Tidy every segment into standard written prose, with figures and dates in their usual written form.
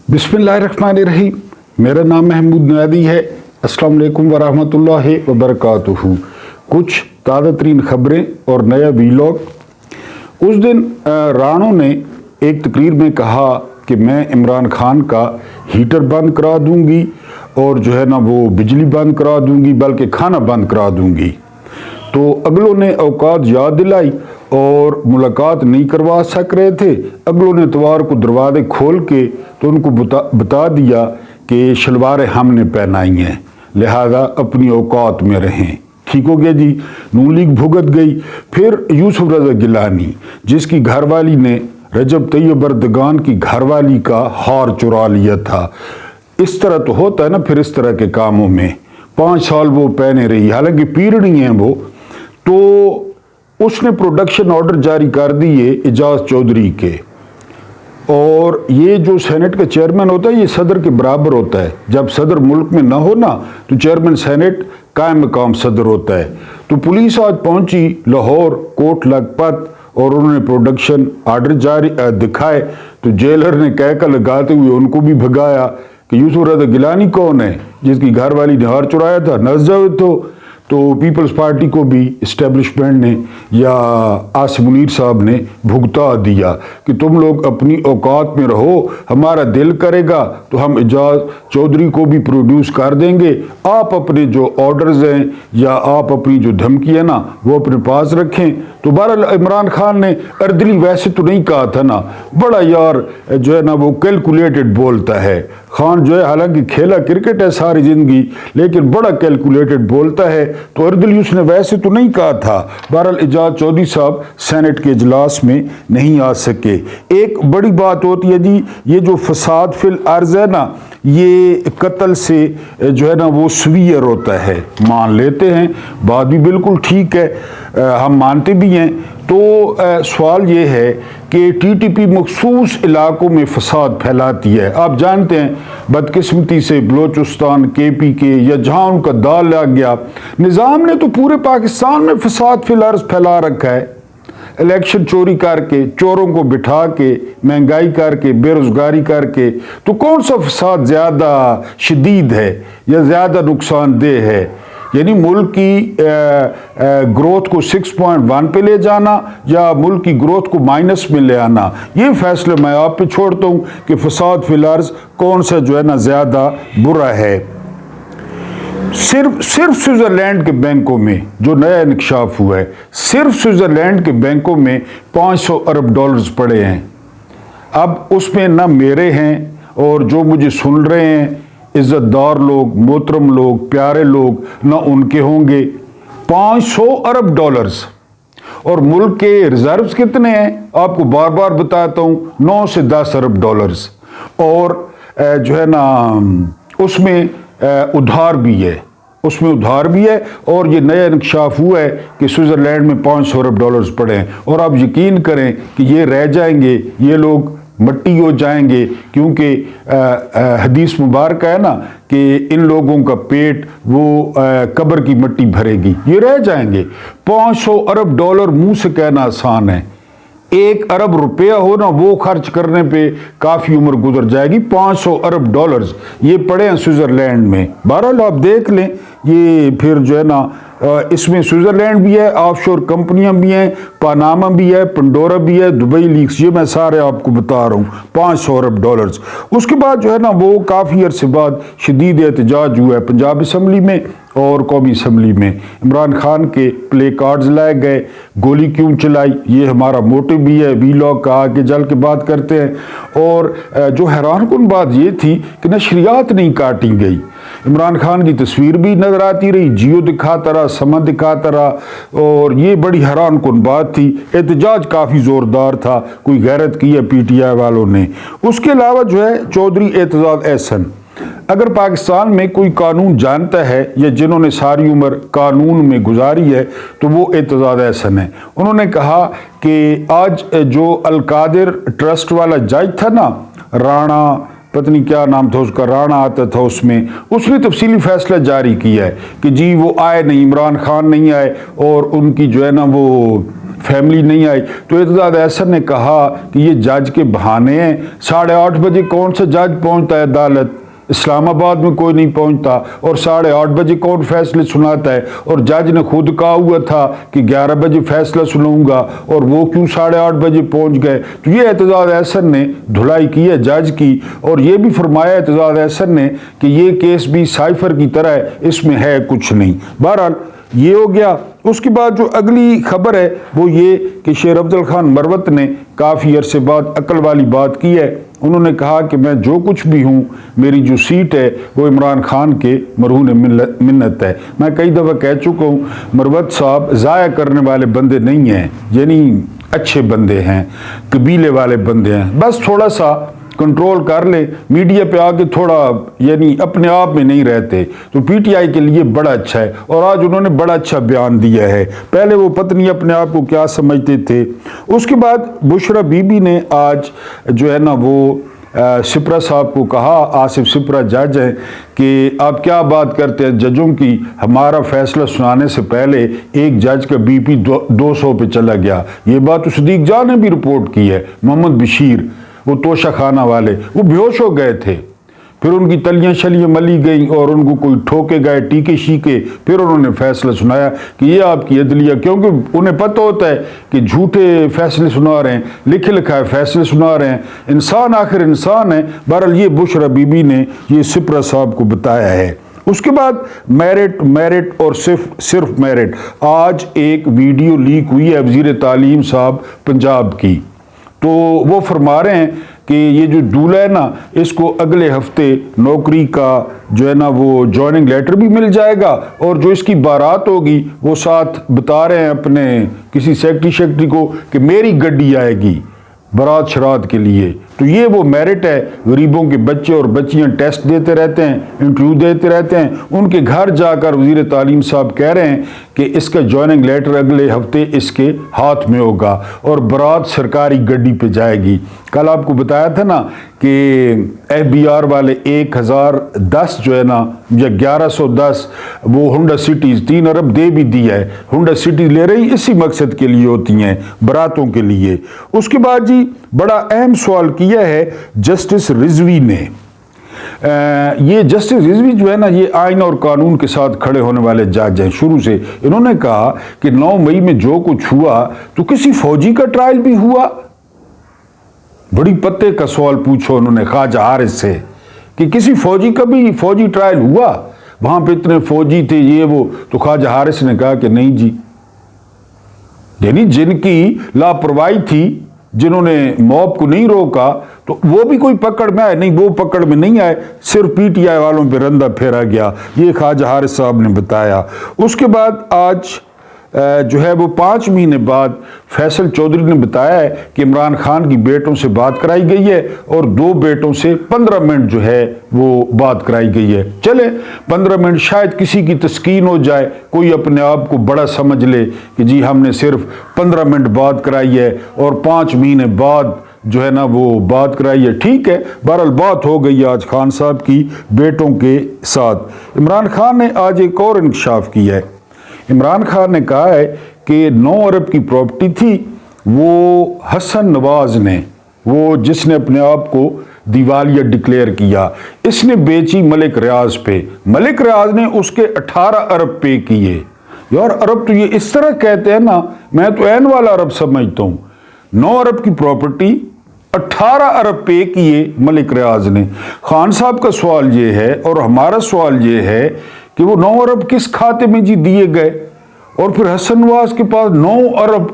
बिस्मिल्लाहिर्रहमानिर्रहीम। मेरा नाम महमूद नयादी है। अस्सलाम वालेकुम वरहमतुल्लाहि वबरकातुहू। कुछ ताज़ा तरीन ख़बरें और नया वीलॉग। उस दिन राणो ने एक तकरीर में कहा कि मैं इमरान खान का हीटर बंद करा दूंगी और जो है ना वो बिजली बंद करा दूंगी, बल्कि खाना बंद करा दूंगी। तो अगलों ने औकात याद दिलाई और मुलाकात नहीं करवा सक रहे थे। अगलों ने इतवार को दरवाजे खोल के तो उनको बता दिया कि शलवारें हमने पहनाई हैं, लिहाजा अपनी औकात में रहें। ठीक हो गया जी। नून लीग भुगत गई। फिर यूसुफ रज़ा गिलानी, जिसकी घरवाली ने रजब तैयब एर्दोगान की घरवाली का हार चुरा लिया था। इस तरह तो होता है ना फिर इस तरह के कामों में। 5 साल वो पहने रही, हालांकि पीरनी है वो। तो उसने प्रोडक्शन ऑर्डर जारी कर दिए एजाज चौधरी के। और ये जो सेनेट का चेयरमैन होता है ये सदर के बराबर होता है। जब सदर मुल्क में ना हो ना तो चेयरमैन सेनेट कायम मकाम सदर होता है। तो पुलिस आज पहुंची लाहौर कोट लखपत और उन्होंने प्रोडक्शन ऑर्डर जारी दिखाए। तो जेलर ने कहकर लगाते हुए उनको भी भगाया कि यूसुफ रज़ा गिलानी कौन है जिसकी घरवाली ने हार चुराया था, नस जाओ। तो पीपल्स पार्टी को भी इस्टेब्लिशमेंट ने या आसिफ मुनीर साहब ने भुगता दिया कि तुम लोग अपनी औकात में रहो, हमारा दिल करेगा तो हम एजाज चौधरी को भी प्रोड्यूस कर देंगे। आप अपने जो ऑर्डर्स हैं या आप अपनी जो धमकी है ना वो अपने पास रखें। तो बहरहाल इमरान खान ने अर्दली वैसे तो नहीं कहा था ना, बड़ा यार जो है ना वो कैलकुलेटेड बोलता है। खान जो है हालांकि खेला क्रिकेट है सारी जिंदगी, लेकिन बड़ा कैलकुलेटेड बोलता है। तो अर्दली उसने वैसे तो नहीं कहा था। बहरहाल एजाज चौधरी साहब सेनेट के इजलास में नहीं आ सके। एक बड़ी बात होती है जी, ये जो फसाद फिल अर्ज है ना, ये कत्ल से जो है ना वो सवीयर होता है। मान लेते हैं, बात भी बिल्कुल ठीक है, हम मानते भी हैं। तो सवाल ये है कि टीटीपी मखसूस इलाकों में फसाद फैलाती है। आप जानते हैं बदकिस्मती से बलोचिस्तान केपी के या जहाँ उनका दाल लग गया, निज़ाम ने तो पूरे पाकिस्तान में फसाद फिल अर्ज फैला रखा है। इलेक्शन चोरी करके, चोरों को बिठा के, महंगाई करके, बेरोजगारी करके। तो कौन सा फसाद ज़्यादा शदीद है या ज़्यादा नुकसानदेह है? यानी मुल्क की ग्रोथ को 6.1 पे ले जाना या मुल्क की ग्रोथ को माइनस में ले आना, ये फैसला मैं आप पे छोड़ता हूँ कि फसाद फिल अर्ज कौन सा जो है ना ज़्यादा बुरा है। सिर्फ स्विट्ज़रलैंड के बैंकों में जो नया इंकशाफ हुआ है, सिर्फ स्विट्ज़रलैंड के बैंकों में 500 अरब डॉलर्स पड़े हैं। अब उसमें ना मेरे हैं और जो मुझे सुन रहे हैं इज्जतदार लोग, मोहतरम लोग, प्यारे लोग, ना उनके होंगे। 500 अरब डॉलर्स। और मुल्क के रिजर्व्स कितने हैं आपको बार बार बताता हूँ, 9 से 10 अरब डॉलर्स। और जो है ना उसमें उधार भी है, उसमें उधार भी है। और ये नया इंकशाफ हुआ है कि स्विट्ज़रलैंड में 500 अरब डॉलर्स पड़े हैं। और आप यकीन करें कि ये रह जाएंगे, ये लोग मट्टी हो जाएंगे, क्योंकि हदीस मुबारक है ना कि इन लोगों का पेट वो कब्र की मिट्टी भरेगी, ये रह जाएंगे। 500 अरब डॉलर मुंह से कहना आसान है, 1 अरब रुपया हो ना वो खर्च करने पे काफ़ी उम्र गुजर जाएगी। 500 अरब डॉलर्स ये पड़े हैं स्विट्ज़रलैंड में। बहरहाल आप देख लें, ये फिर जो है ना इसमें स्विट्ज़रलैंड भी है, ऑफशोर कंपनियां भी हैं, पनामा भी है, पंडोरा भी है, दुबई लीक्स, ये मैं सारे आपको बता रहा हूँ। 500 अरब डॉलर्स। उसके बाद जो है ना वो काफ़ी अरसे बाद शदीद एहतजाज हुआ है पंजाब असम्बली में और कौमी असम्बली में। इमरान खान के प्ले कार्ड्स लाए गए, गोली क्यों चलाई, ये हमारा मोटिव भी है। वीलॉग का आगे जल के बात करते हैं। और जो हैरानकुन बात ये थी कि नशरियात नहीं काटी गई। इमरान खान की तस्वीर भी नजर आती रही, जियो दिखाता रहा, समा दिखाता रहा, और ये बड़ी हैरानकुन बात थी। एहतजाज काफ़ी ज़ोरदार था, कोई गैरत की है पीटीआई वालों ने। उसके अलावा जो है चौधरी एतजाज एहसन, अगर पाकिस्तान में कोई कानून जानता है या जिन्होंने सारी उम्र कानून में गुजारी है तो वो एतजाज एहसन है। उन्होंने कहा कि आज जो अलकादिर ट्रस्ट वाला जज था ना, राणा, पत्नी क्या नाम था उसका, राणा आता था उसमें, उसने तफसीली फैसला जारी किया है कि जी वो आए नहीं, इमरान खान नहीं आए और उनकी जो है ना वो फैमिली नहीं आई। तो एतजाज अहसन ने कहा कि ये जज के बहाने हैं, 8:30 बजे कौन सा जज पहुंचता है अदालत, इस्लामाबाद में कोई नहीं पहुंचता, और 8:30 बजे कौन फैसले सुनाता है, और जज ने खुद कहा हुआ था कि 11 बजे फैसला सुनाऊंगा, और वो क्यों 8:30 बजे पहुंच गए। तो ये एतजाज अहसन ने धुलाई की है जज की, और ये भी फरमाया एतजाज अहसन ने कि ये केस भी साइफर की तरह है, इसमें है कुछ नहीं। बहरहाल ये हो गया। उसके बाद जो अगली खबर है वो ये कि शेर अफजल खान मरवत ने काफ़ी अरसे बाद अक्ल वाली बात की है। उन्होंने कहा कि मैं जो कुछ भी हूँ, मेरी जो सीट है वो इमरान खान के मरहून मिन्नत है। मैं कई दफ़ा कह चुका हूँ, मरवत साहब ज़ाया करने वाले बंदे नहीं हैं, यानी अच्छे बंदे हैं, कबीले वाले बंदे हैं। बस थोड़ा सा कंट्रोल कर ले, मीडिया पे आके थोड़ा यानी अपने आप में नहीं रहते, तो पीटीआई के लिए बड़ा अच्छा है। और आज उन्होंने बड़ा अच्छा बयान दिया है। पहले वो पत्नी अपने आप को क्या समझते थे। उसके बाद बुशरा बीबी ने आज जो है ना वो सिपरा साहब को कहा, आसिफ सिपरा जज हैं, कि आप क्या बात करते हैं जजों की, हमारा फैसला सुनाने से पहले एक जज का बीपी 200 पे चला गया। ये बात तो सदीक जान ने भी रिपोर्ट की है। मोहम्मद बशीर, वो तोशा खाना वाले, वो बेहोश हो गए थे, फिर उनकी तलियां शलियां मली गई और उनको कोई ठोके गए टीके शीके, फिर उन्होंने फैसला सुनाया कि ये आपकी अदलिया, क्योंकि उन्हें पता होता है कि झूठे फैसले सुना रहे हैं, लिखे लिखाए फैसले सुना रहे हैं। इंसान आखिर इंसान है। बहरहाल ये बुशरा बीबी ने ये सिपरा साहब को बताया है। उसके बाद मेरिट और सिर्फ मेरिट। आज एक वीडियो लीक हुई है वज़ीर तालीम साहब पंजाब की, तो वो फरमा रहे हैं कि ये जो दूल्हा है ना, इसको अगले हफ्ते नौकरी का जो है ना वो जॉइनिंग लेटर भी मिल जाएगा, और जो इसकी बारात होगी वो साथ बता रहे हैं अपने किसी सेक्रेटरी को कि मेरी गड्डी आएगी बारात शरात के लिए। तो ये वो मेरिट है। गरीबों के बच्चे और बच्चियां टेस्ट देते रहते हैं, इंटरव्यू देते रहते हैं, उनके घर जाकर वज़ीर तालीम साहब कह रहे हैं कि इसका जॉइनिंग लेटर अगले हफ्ते इसके हाथ में होगा और बारात सरकारी गड्डी पे जाएगी। कल आपको बताया था ना कि FBR वाले 1010 जो है ना, या 1110 वो हुंडा सिटीज़ 3 अरब दे भी दिया है। हुंडा सिटी ले रही इसी मकसद के लिए होती हैं, बारातों के लिए। उसके बाद जी बड़ा अहम सवाल किया है जस्टिस रिजवी ने। ये जस्टिस रिजवी जो है ना, ये आइन और कानून के साथ खड़े होने वाले जज हैं शुरू से। इन्होंने कहा कि 9 मई में जो कुछ हुआ तो किसी फौजी का ट्रायल भी हुआ। बड़ी पत्ते का सवाल पूछो उन्होंने ख्वाजा हारिस से कि किसी फौजी का भी फौजी ट्रायल हुआ, वहां पे इतने फौजी थे ये वो। तो ख्वाजा हारिस ने कहा कि नहीं जी, यानी जिनकी लापरवाही थी, जिन्होंने मॉब को नहीं रोका, तो वो भी कोई पकड़ में आए नहीं, वो पकड़ में नहीं आए, सिर्फ पीटीआई वालों पे रंदा फेरा गया। ये ख्वाजा हारिस साहब ने बताया। उसके बाद आज जो है वो 5 महीने बाद फैसल चौधरी ने बताया है कि इमरान खान की बेटों से बात कराई गई है और 2 बेटों से 15 मिनट जो है वो बात कराई गई है। चले 15 मिनट शायद किसी की तस्कीन हो जाए, कोई अपने आप को बड़ा समझ ले कि जी हमने सिर्फ 15 मिनट बात कराई है और 5 महीने बाद जो है ना वो बात कराई है। ठीक है, बहरहाल बात हो गई आज खान साहब की बेटों के साथ। इमरान खान ने आज एक और इंकशाफ किया है। इमरान खान ने कहा है कि 9 अरब की प्रॉपर्टी थी, वो हसन नवाज ने, वो जिसने अपने आप को दिवालिया डिक्लेयर किया, इसने बेची मलिक रियाज पे। मलिक रियाज ने उसके 18 अरब पे किए। यार अरब तो ये इस तरह कहते हैं ना, मैं तो ऐन वाला अरब समझता हूँ। 9 अरब की प्रॉपर्टी 18 अरब पे किए मलिक रियाज ने। खान साहब का सवाल ये है और हमारा सवाल ये है कि वो 9 अरब किस खाते में जी दिए गए, और फिर हसन नवाज के पास 9 अरब,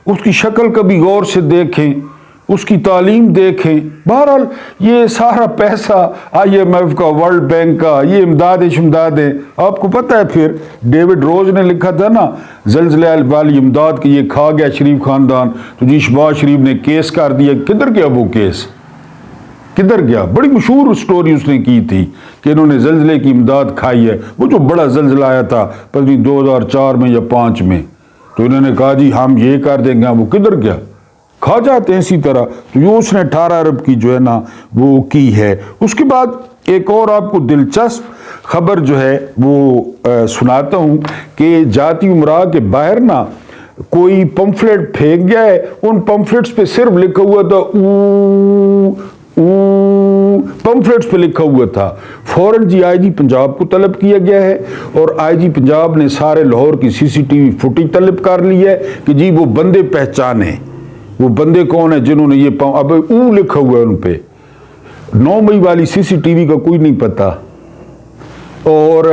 उसकी शक्ल कभी गौर से देखें, उसकी तालीम देखें। बहरहाल ये सारा पैसा IMF का, वर्ल्ड बैंक का, ये इमदाद है। आपको पता है फिर डेविड रोज ने लिखा था ना, ज़लज़ले वाली इमदाद की ये खा गया शरीफ खानदान, तो जी शहबाज शरीफ ने केस कर दिया। किधर गया वो केस, किधर गया? बड़ी मशहूर स्टोरी उसने की थी कि इन्होंने ज़लज़ले की इमदाद खाई है। वो जो बड़ा ज़लज़ला आया था पता नहीं 2004 में या 5 में, तो इन्होंने कहा जी हम ये कर देंगे। वो किधर गया? खा जाते हैं इसी तरह। तो ये उसने 18 अरब की जो है ना वो की है। उसके बाद एक और आपको दिलचस्प खबर जो है वो सुनाता हूँ कि जाती उमराह के बाहर ना कोई पंफलेट फेंक गया है, उन पंफलेट्स पे सिर्फ लिखा हुआ था पंफलेट्स पे लिखा हुआ था। फौरन जी आईजी पंजाब को तलब किया गया है और आईजी पंजाब ने सारे लाहौर की सीसीटीवी फुटेज तलब कर ली है कि जी वो बंदे पहचाने, वो बंदे कौन है जिन्होंने ये अब लिखा हुआ है उन पे। 9 मई वाली सीसीटीवी का कोई नहीं पता, और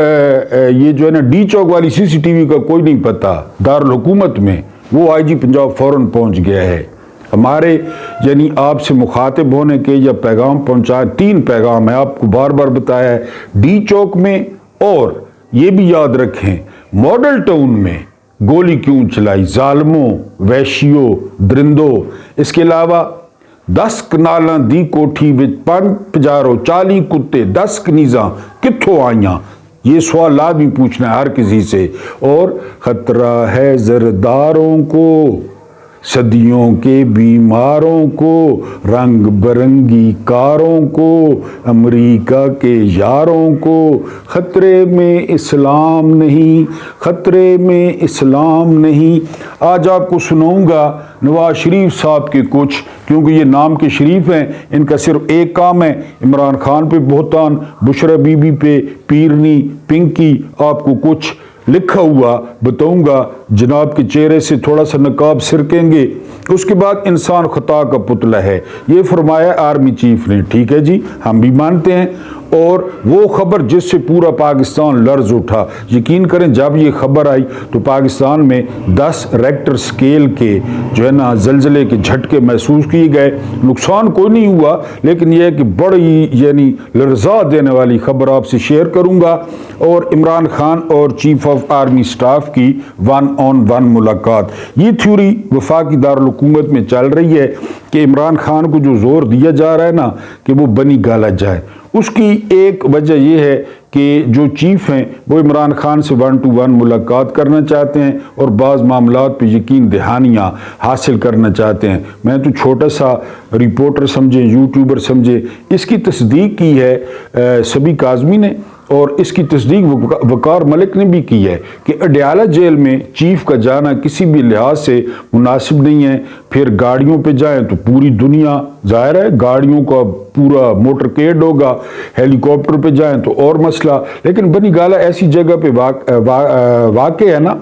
ये जो है ना डी चौक वाली सीसीटीवी का कोई नहीं पता दारुल हुकूमत में। वो आईजी पंजाब फौरन पहुंच गया है। हमारे यानी आपसे मुखातिब होने के या पैगाम पहुंचा, 3 पैगाम है, आपको बार बार बताया है। डी चौक में, और ये भी याद रखें मॉडल टाउन में गोली क्यों चलाई, जालमों, वैश्यों, दरिंदों। इसके अलावा 10 कनालां दी कोठी विच 40 कुत्ते, 10 कनीज़ां कित्थों आईयां, ये सवाल लाजमी पूछना है हर किसी से। और खतरा है जरदारों को, सदियों के बीमारों को, रंग बरंगी कारों को, अमेरिका के यारों को। खतरे में इस्लाम नहीं, खतरे में इस्लाम नहीं। आज आपको सुनाऊंगा नवाज शरीफ साहब के कुछ, क्योंकि ये नाम के शरीफ हैं, इनका सिर्फ एक काम है, इमरान खान पे बोहतान, बुशरा बीबी पे पीरनी, पिंकी। आपको कुछ लिखा हुआ बताऊंगा, जनाब के चेहरे से थोड़ा सा नकाब सिरकेंगे। उसके बाद इंसान खता का पुतला है, ये फरमाया आर्मी चीफ ने। ठीक है जी, हम भी मानते हैं। और वो खबर जिससे पूरा पाकिस्तान लर्ज उठा, यकीन करें जब ये खबर आई तो पाकिस्तान में 10 रेक्टर स्केल के जो है ना जलजले के झटके महसूस किए गए। नुकसान कोई नहीं हुआ, लेकिन यह है कि बड़ी यानी लर्जा देने वाली खबर आपसे शेयर करूंगा। और इमरान खान और चीफ ऑफ आर्मी स्टाफ की 1-on-1 मुलाकात। ये थ्योरी वफाकी दारुल हुकूमत में चल रही है कि इमरान खान को जो जोर दिया जा रहा है ना कि वो बनी गाला जाए, उसकी एक वजह यह है कि जो चीफ हैं वो इमरान खान से 1-to-1 मुलाकात करना चाहते हैं और बाज़ मामलात पे यकीन दहानियाँ हासिल करना चाहते हैं। मैं तो छोटा सा रिपोर्टर समझे, यूट्यूबर समझे, इसकी तस्दीक की है सबी काज़मी ने, और इसकी तस्दीक वकार मलिक ने भी की है कि अडयाला जेल में चीफ का जाना किसी भी लिहाज से मुनासिब नहीं है। फिर गाड़ियों पे जाएं तो पूरी दुनिया, जाहिर है गाड़ियों का पूरा मोटरकेड होगा, हेलीकॉप्टर पे जाएं तो और मसला। लेकिन बनी गाला ऐसी जगह पे वाक़े है ना,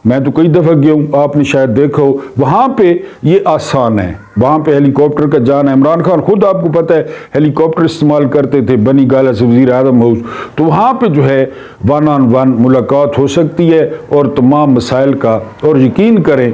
मैं तो कई दफ़ा गया हूँ, आपने शायद देखा हो, वहाँ पे ये आसान है, वहाँ पे हेलीकॉप्टर का जाना। इमरान खान खुद आपको पता है हेलीकॉप्टर इस्तेमाल करते थे बनी गाला से वज़ीर आज़म हाउस, तो वहाँ पे जो है 1-on-1 मुलाकात हो सकती है और तमाम मसाइल का। और यकीन करें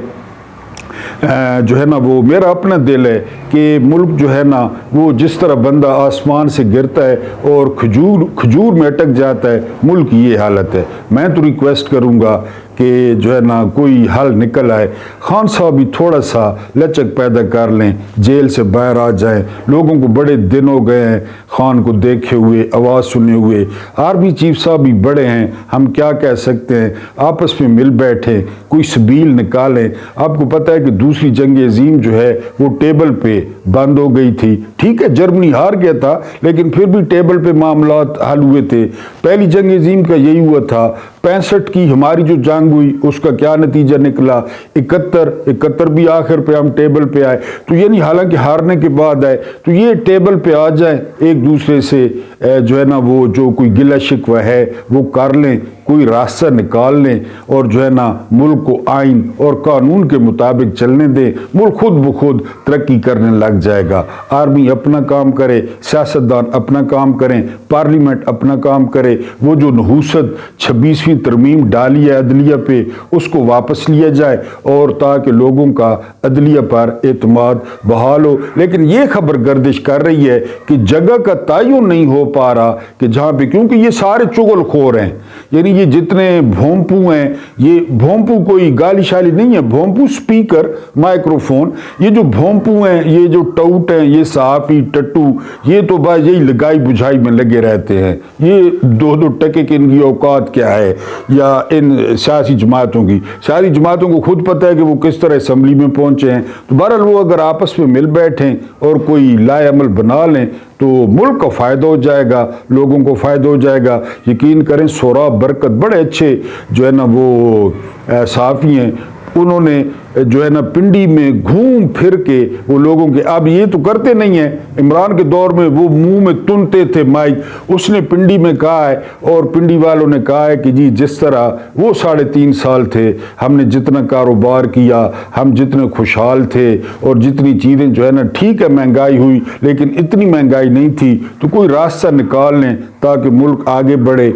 जो है ना वो मेरा अपना दिल है कि मुल्क जो है ना वो जिस तरह बंदा आसमान से गिरता है और खजूर में अटक जाता है, मुल्क की ये हालत है। मैं तो रिक्वेस्ट करूँगा कि जो है ना कोई हल निकल आए। खान साहब भी थोड़ा सा लचक पैदा कर लें, जेल से बाहर आ जाएं। लोगों को बड़े दिन हो गए हैं खान को देखे हुए, आवाज़ सुने हुए। आर्मी चीफ साहब भी बड़े हैं, हम क्या कह सकते हैं, आपस में मिल बैठे, कोई सबील निकालें। आपको पता है कि दूसरी जंग अजीम जो है वो टेबल पे बंद हो गई थी। ठीक है जर्मनी हार गया था, लेकिन फिर भी टेबल पे मामलात हल हुए थे। पहली जंग अजीम का यही हुआ था। 65 की हमारी जो जंग हुई उसका क्या नतीजा निकला, 71 भी आखिर पे हम टेबल पे आए। तो यानी हालांकि हारने के बाद आए, तो ये टेबल पे आ जाए, एक दूसरे से जो है ना वो जो कोई गिला शिकवा है वो कर लें, कोई रास्ता निकाल लें और जो है ना मुल्क को आइन और कानून के मुताबिक चलने दें। मुल्क खुद ब खुद तरक्की करने लग जाएगा। आर्मी अपना काम करे, सियासतदान अपना काम करें, पार्लियामेंट अपना काम करे। वो जो नहूसत 26वीं तरमीम डाली है अदलिया पे, उसको वापस लिया जाए और ताकि लोगों का अदलिया पर एतमाद बहाल हो। लेकिन ये खबर गर्दिश कर रही है कि जगह का तयन नहीं हो पा रहा कि जहाँ पे, क्योंकि ये सारे चुगलखोर हैं, यानी ये जितने भोंपू हैं, ये भोंपू कोई गाली शाली नहीं है, भोंपू स्पीकर माइक्रोफोन, ये जो भोंपू हैं, ये जो टाउट हैं, ये साफी टट्टू, ये तो बस यही लगाई बुझाई में लगे रहते हैं। ये 2-2 टके की इनकी औकात क्या है, या इन सियासी जमातों की। सियासी जमातों को खुद पता है कि वो किस तरह असम्बली में पहुंचे हैं। तो बहरहाल वो अगर आपस में मिल बैठें और कोई लाए अमल बना लें तो मुल्क का फ़ायदा हो जाएगा, लोगों को फ़ायदा हो जाएगा। यकीन करें सोराब बरकत बड़े अच्छे जो है ना वो साफ़ी हैं, انہوں نے جو ہے نا پنڈی میں گھوم پھر کے وہ لوگوں کے، اب یہ تو کرتے نہیں ہیں، عمران کے دور میں وہ منہ میں تنتے تھے مائک، اس نے پنڈی میں کہا ہے اور پنڈی والوں نے کہا ہے کہ جی جس طرح وہ 3.5 سال تھے، ہم نے جتنا کاروبار کیا، ہم جتنے خوشحال تھے اور جتنی چیزیں جو ہے نا، ٹھیک ہے مہنگائی ہوئی لیکن اتنی مہنگائی نہیں تھی، تو کوئی راستہ نکال لیں تاکہ ملک آگے بڑھے۔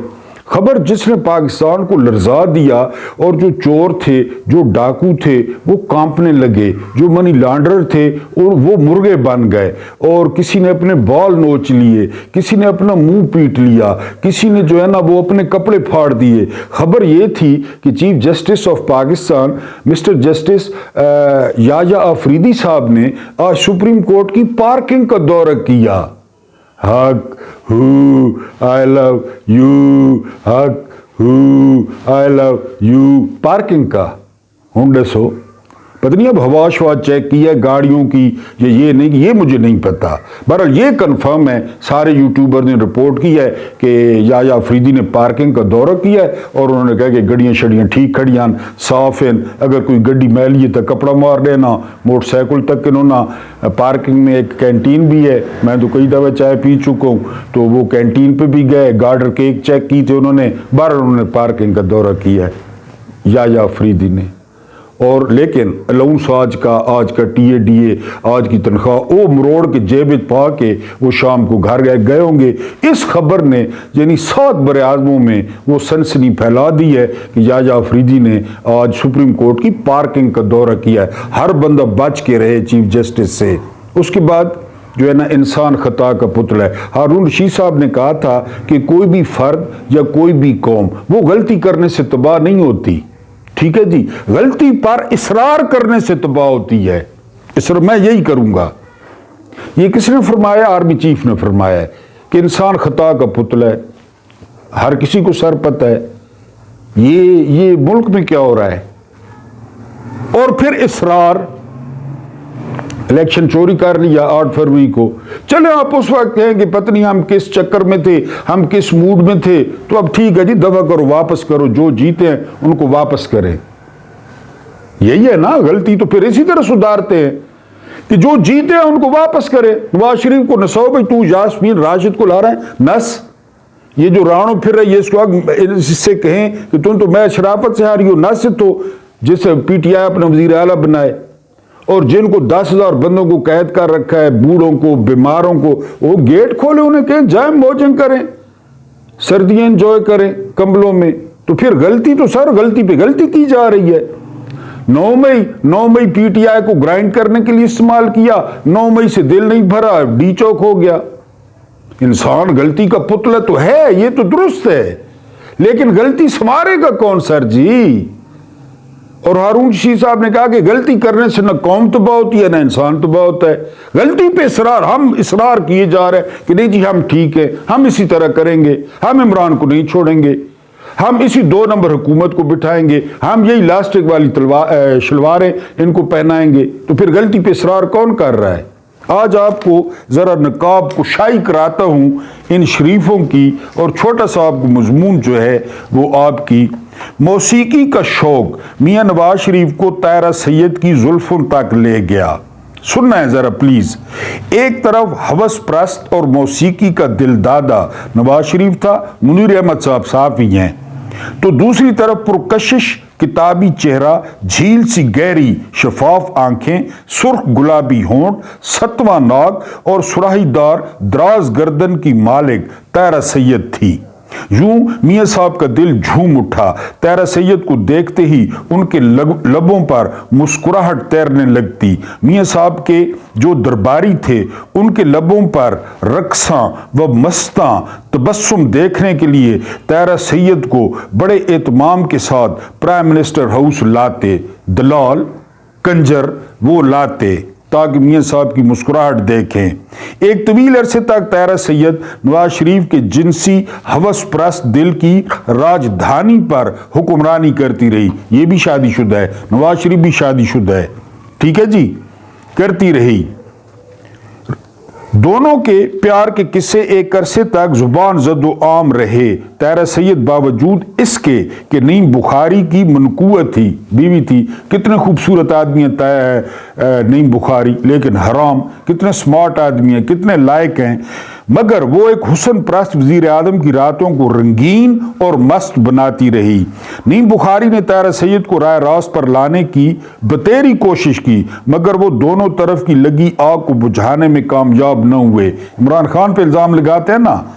خبر جس نے پاکستان کو لرزا دیا، اور جو چور تھے، جو ڈاکو تھے، وہ کانپنے لگے، جو منی لانڈرر تھے اور وہ مرغے بن گئے، اور کسی نے اپنے بال نوچ لیے، کسی نے اپنا منہ پیٹ لیا، کسی نے جو ہے نا وہ اپنے کپڑے پھاڑ دیے۔ خبر یہ تھی کہ chief justice of Pakistan mister justice Yahya Afridi صاحب نے آج سپریم کورٹ کی پارکنگ کا دورہ کیا۔ حق ہو آئی لو یو، حق ہو آئی لو یو، پارکنگ کا ہونڈے سو پتہ نہیں اب ہوا شوا چیک کی ہے گاڑیوں کی یا یہ نہیں، یہ مجھے نہیں پتا۔ بہرحال یہ کنفرم ہے، سارے یوٹیوبر نے رپورٹ کی ہے کہ یحییٰ آفریدی نے پارکنگ کا دورہ کیا ہے اور انہوں نے کہا کہ گڑیاں شڑیاں ٹھیک کھڑی ہیں، صاف ہیں، اگر کوئی گڈی میلی ہے تو کپڑا مار لینا، موٹر سائیکل تک انہوں نے پارکنگ میں ایک کینٹین بھی ہے، میں تو کئی دفعہ چائے پی چکا ہوں، تو وہ کینٹین پہ بھی گئے، گارڈر کیک چیک کی تھے انہوں نے، بہرحال انہوں نے پارکنگ کا دورہ کیا ہے یحییٰ آفریدی نے۔ اور لیکن الاؤنس آج کا ٹی اے ڈی اے آج کی تنخواہ وہ مروڑ کے جیب پا کے وہ شام کو گھر گئے ہوں گے۔ اس خبر نے یعنی 7 بر اعظموں میں وہ سنسنی پھیلا دی ہے کہ یحییٰ آفریدی نے آج سپریم کورٹ کی پارکنگ کا دورہ کیا ہے، ہر بندہ بچ کے رہے چیف جسٹس سے۔ اس کے بعد جو ہے نا انسان خطا کا پتلا ہے۔ ہارون رشید صاحب نے کہا تھا کہ کوئی بھی فرد یا کوئی بھی قوم وہ غلطی کرنے سے تباہ نہیں ہوتی، ٹھیک ہے جی، غلطی پر اصرار کرنے سے تباہ ہوتی ہے۔ میں یہی کروں گا، یہ کس نے فرمایا؟ آرمی چیف نے فرمایا ہے کہ انسان خطا کا پتلا ہے، ہر کسی کو سر پتہ ہے یہ ملک میں کیا ہو رہا ہے۔ اور پھر اصرار، الیکشن چوری کر لیا 8 فروری کو، چلے آپ اس وقت کہیں کہ پتہ نہیں ہم کس چکر میں تھے، ہم کس موڈ میں تھے، تو اب ٹھیک ہے جی دفع کرو، واپس کرو، جو جیتے ہیں ان کو واپس کریں۔ یہی ہے نا غلطی، تو پھر اسی طرح سدھارتے ہیں کہ جو جیتے ہیں ان کو واپس کرے۔ نواز شریف کو نسو بھائی، تو یاسمین راشد کو لا رہے ہیں نس، یہ جو رانو پھر رہی ہے اس کو اس سے کہیں کہ تم تو میں شرافت سے ہاری ہو، نس تو جسے پی ٹی آئی اپنا وزیر اعلیٰ بنائے، اور جن کو 10,000 بندوں کو قید کر رکھا ہے، بوڑھوں کو، بیماروں کو، وہ گیٹ کھولے، انہیں کہیں جائیں موجنگ کریں، سردیاں انجوائے کریں کمبلوں میں۔ تو پھر غلطی تو سر غلطی پہ غلطی کی جا رہی ہے۔ 9 مئی پی ٹی آئی کو گرائنڈ کرنے کے لیے استعمال کیا، 9 مئی سے دل نہیں بھرا، ڈی چوک ہو گیا۔ انسان غلطی کا پتلا تو ہے، یہ تو درست ہے، لیکن غلطی سنوارے گا کون سر جی؟ اور ہارون رشید صاحب نے کہا کہ غلطی کرنے سے نہ قوم تباہ ہوتی ہے نہ انسان تباہ ہوتا ہے۔ غلطی پہ اصرار، ہم اصرار کیے جا رہے ہیں کہ نہیں جی ہم ٹھیک ہیں، ہم اسی طرح کریں گے، ہم عمران کو نہیں چھوڑیں گے، ہم اسی 2 نمبر حکومت کو بٹھائیں گے، ہم یہی لاسٹک والی شلواریں ان کو پہنائیں گے۔ تو پھر غلطی پہ اصرار کون کر رہا ہے؟ آج آپ کو ذرا نقاب کشائی کراتا ہوں ان شریفوں کی، اور چھوٹا سا آپ کو مضمون جو ہے وہ آپ کی موسیقی کا شوق میاں نواز شریف کو طاہرہ سید کی زلفوں تک لے گیا۔ سننا ہے ذرا پلیز۔ ایک طرف ہوس پرست اور موسیقی کا دل دادا نواز شریف تھا، منیر احمد صاحب صحافی ہیں، تو دوسری طرف پرکشش کتابی چہرہ، جھیل سی گہری شفاف آنکھیں، سرخ گلابی ہونٹ، ستواں ناک اور سراہی دار دراز گردن کی مالک طاہرہ سید تھی۔ یوں میاں صاحب کا دل جھوم اٹھا، طاہرہ سید کو دیکھتے ہی ان کے لبوں پر مسکراہٹ تیرنے لگتی۔ میاں صاحب کے جو درباری تھے ان کے لبوں پر رقصاں و مستاں تبسم دیکھنے کے لیے طاہرہ سید کو بڑے اہتمام کے ساتھ پرائم منسٹر ہاؤس لاتے، دلال کنجر وہ لاتے تاکہ میاں صاحب کی مسکراہٹ دیکھیں۔ ایک طویل عرصے تک طاہرہ سید نواز شریف کے جنسی ہوس پرست دل کی راجدھانی پر حکمرانی کرتی رہی۔ یہ بھی شادی شدہ ہے، نواز شریف بھی شادی شدہ ہے، ٹھیک ہے جی، کرتی رہی۔ दोनों के प्यार के किस्से एक अरसे तक जुबान जदो आम रहे। तैरा सैयद बावजूद इसके कि नईम बुखारी की मनकुवत थी, बीवी थी, कितने खूबसूरत आदमी है नईम बुखारी, लेकिन हराम, कितने स्मार्ट आदमी हैं, कितने लायक हैं, मगर वो एक हुस्न परस्त वज़ीर आज़म की रातों को रंगीन और मस्त बनाती रही। नईम बुखारी ने तैरा सैयद को राय रास्त पर लाने की बतेरी कोशिश की, मगर वो दोनों तरफ की लगी आग को बुझाने में कामयाब न हुए। इमरान खान पे इल्ज़ाम लगाते हैं ना,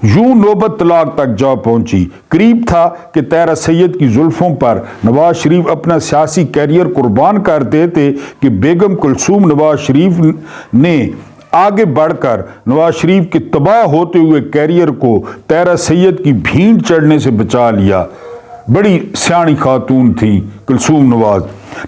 यूं नौबत तलाक तक जा पहुंची। करीब था कि तैरा सैयद की जुल्फों पर नवाज शरीफ अपना सियासी कैरियर कुर्बान कर देते कि बेगम कुलसूम नवाज शरीफ ने आगे बढ़कर नवाज शरीफ के तबाह होते हुए कैरियर को तैरा सैयद की भीड़ चढ़ने से बचा लिया। बड़ी सियाणी खातून थी कुलसूम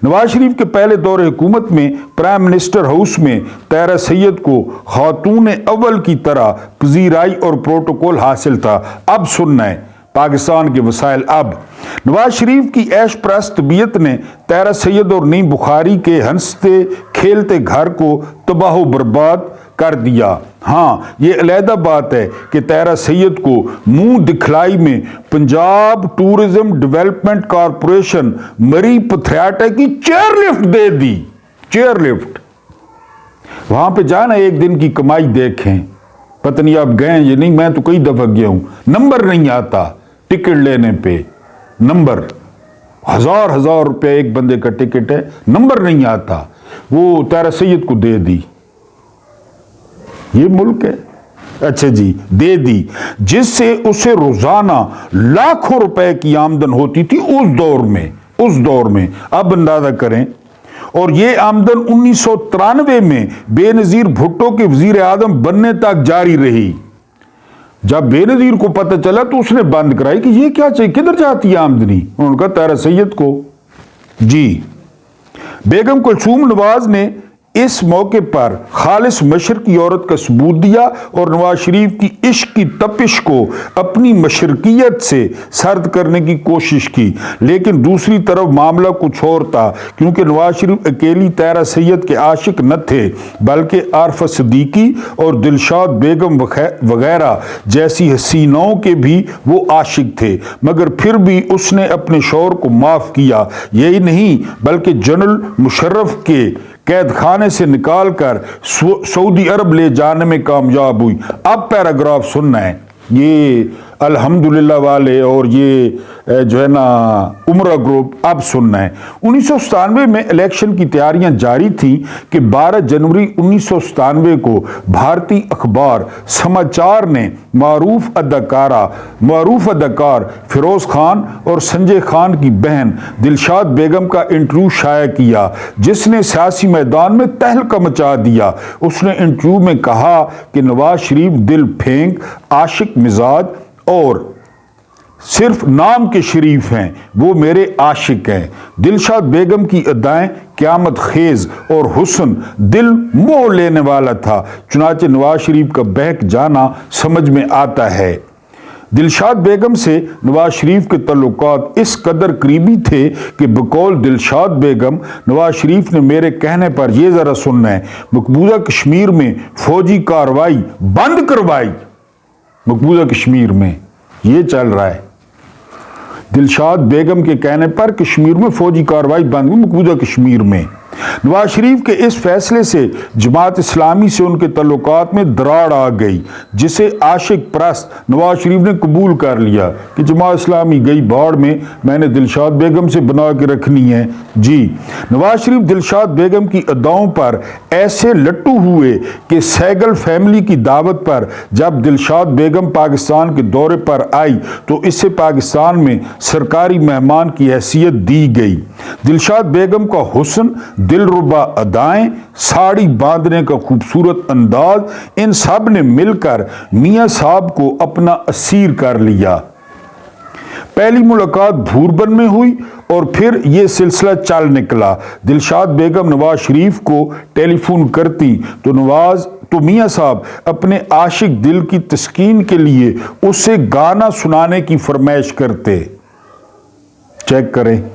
नवाज शरीफ के पहले दौरे हुकूमत में प्राइम मिनिस्टर हाउस में तैरा सैयद को खातून अव्वल की तरह पजीराई और प्रोटोकॉल हासिल था। अब सुनना है पाकिस्तान के वसाइल। अब नवाज शरीफ की ऐश परस्त तबीयत ने तैरा सैयद और नईम बुखारी के हंसते खेलते घर को तबाह बर्बाद कर दिया। हाँ, ये अलहदा बात है कि तैरा सैयद को मुंह दिखलाई में पंजाब टूरिज्म डेवलपमेंट कॉरपोरेशन मरी पथरियाटा की चेयरलिफ्ट दे दी। चेयरलिफ्ट, वहां पे जाना, एक दिन की कमाई देखें। पता नहीं आप गए ये नहीं, मैं तो कई दफा गया हूं। नंबर नहीं आता टिकट लेने पे, नंबर हजार रुपया एक बंदे का टिकट है, नंबर नहीं आता। वो तैरा सैयद को दे दी। ये मुल्क है। अच्छा जी, दे दी, जिससे उसे रोजाना लाखों रुपए की आमदन होती थी उस दौर में। अब अंदाजा करें। और ये आमदन 1993 में बेनजीर भुट्टो के वजीर आजम बनने तक जारी रही। जब बेनजीर को पता चला तो उसने बंद कराई कि ये क्या चाहिए, किधर जाती है आमदनी। उन्होंने कहा तैरा सैयद को। जी, बेगम कुलसूम नवाज ने इस मौके पर खालिस मशरकी औरत का सबूत दिया और नवाज शरीफ की इश्क की तपिश को अपनी मशरकियत से सर्द करने की कोशिश की। लेकिन दूसरी तरफ मामला कुछ और था, क्योंकि नवाज शरीफ अकेली तैरा सैयद के आशिक न थे, बल्कि आरफा सिद्दीकी और दिलशाद बेगम वगैरह जैसी हसीनाओं के भी वो आशिक थे। मगर फिर भी उसने अपने शौहर को माफ किया। यही नहीं, बल्कि जनरल मुशर्रफ के कैद खाने से निकालकर सऊदी अरब ले जाने में कामयाब हुई। अब पैराग्राफ सुनना है, ये अल्हम्दुलिल्लाह वाले और ये जो है ना उमरा ग्रुप। अब सुनना है, 1997 में इलेक्शन की तैयारियां जारी थी कि 12 जनवरी 1997 को भारतीय अखबार समाचार ने मारूफ अदाकार फिरोज खान और संजय खान की बहन दिलशाद बेगम का इंटरव्यू शाया किया, जिसने सियासी मैदान में तहलका मचा दिया। उसने इंटरव्यू में कहा कि नवाज शरीफ दिल फेंक, आशिक मिजाज और सिर्फ नाम के शरीफ हैं, वो मेरे आशिक हैं। दिलशाद बेगम की अदाएं क़यामत खेज और हुस्न दिल मोह लेने वाला था। चुनाचे नवाज शरीफ का बहक जाना समझ में आता है। दिलशाद बेगम से नवाज शरीफ के तल्लुकात इस कदर करीबी थे कि बकौल दिलशाद बेगम नवाज शरीफ ने मेरे कहने पर यह ज़रा सुनना है, मकबूजा कश्मीर में फौजी कार्रवाई बंद करवाई। मकबूजा कश्मीर में ये चल रहा है, दिलशाद बेगम के कहने पर कश्मीर में फौजी कार्रवाई बंद हुई। मकबूजा कश्मीर में नवाज शरीफ के इस फैसले से जमात इस्लामी से उनके तल्लुकात में दरार आ गई, जिसे आशिक परस्त नवाज शरीफ ने कबूल कर लिया कि जमात इस्लामी गई बाढ़ में, मैंने दिलशाद बेगम से बना के रखनी है। जी, नवाज शरीफ दिलशाद बेगम की अदाओं पर ऐसे लट्टू हुए कि सहगल फैमिली की दावत पर जब दिलशाद बेगम पाकिस्तान के दौरे पर आई तो इसे पाकिस्तान में सरकारी मेहमान की हैसियत दी गई। दिलशाद बेगम का हुस्न, दिलरुबा अदाएं, साड़ी बांधने का खूबसूरत अंदाज, इन सब ने मिलकर मियां साहब को अपना असीर कर लिया। पहली मुलाकात भूरबन में हुई और फिर यह सिलसिला चल निकला। दिलशाद बेगम नवाज शरीफ को टेलीफोन करती तो मियां साहब अपने आशिक दिल की तस्कीन के लिए उसे गाना सुनाने की फरमाइश करते। चेक करें,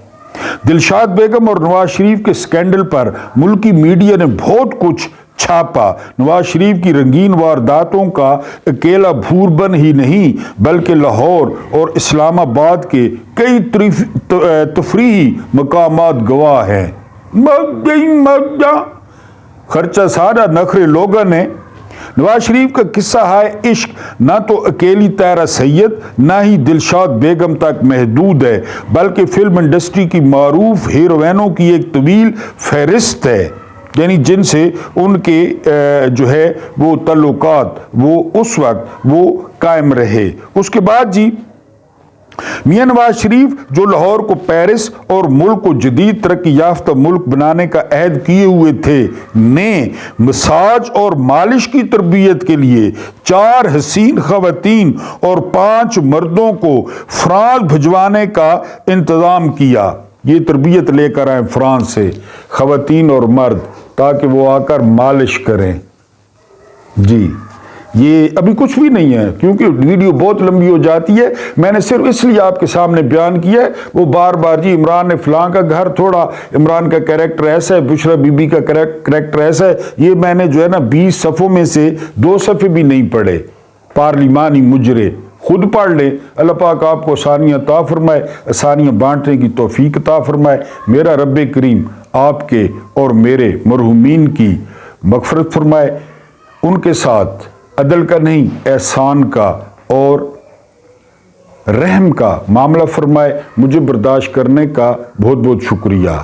दिलशाद बेगम और नवाज शरीफ के स्कैंडल पर मुल्की मीडिया ने बहुत कुछ چھاپا۔ نواز شریف کی رنگین وارداتوں کا اکیلا بھوربن ہی نہیں بلکہ لاہور اور اسلام آباد کے کئی تفریحی مقامات گواہ ہیں۔ خرچہ سارا نخرے لوگوں نے۔ نواز شریف کا قصہ ہائے عشق نہ تو اکیلی طاہرہ سید نہ ہی دلشاد بیگم تک محدود ہے بلکہ فلم انڈسٹری کی معروف ہیروئنوں کی ایک طویل فہرست ہے، یعنی جن سے ان کے جو ہے وہ تعلقات وہ اس وقت وہ قائم رہے۔ اس کے بعد جی میاں نواز شریف جو لاہور کو پیرس اور ملک کو جدید ترقی یافتہ ملک بنانے کا عہد کیے ہوئے تھے نے مساج اور مالش کی تربیت کے لیے 4 حسین خواتین اور 5 مردوں کو فرانس بھجوانے کا انتظام کیا۔ یہ تربیت لے کر آئے فرانس سے خواتین اور مرد تاکہ وہ آ کر مالش کریں۔ جی یہ ابھی کچھ بھی نہیں ہے کیونکہ ویڈیو بہت لمبی ہو جاتی ہے، میں نے صرف اس لیے آپ کے سامنے بیان کیا ہے۔ وہ بار بار جی عمران نے فلاں کا گھر توڑا، عمران کا کریکٹر ایسا ہے، بشرا بی بی کا کریکٹر ایسا ہے، یہ میں نے جو ہے نا 20 صفحوں میں سے 2 صفحے بھی نہیں پڑھے۔ پارلیمانی مجرے خود پڑھ لیں، اللہ پاک آپ کو آسانیاں عطا فرمائے، آسانیاں بانٹنے کی توفیق عطا فرمائے۔ میرا رب کریم آپ کے اور میرے مرحومین کی مغفرت فرمائے، ان کے ساتھ عدل کا نہیں احسان کا اور رحم کا معاملہ فرمائے۔ مجھے برداشت کرنے کا بہت بہت شکریہ۔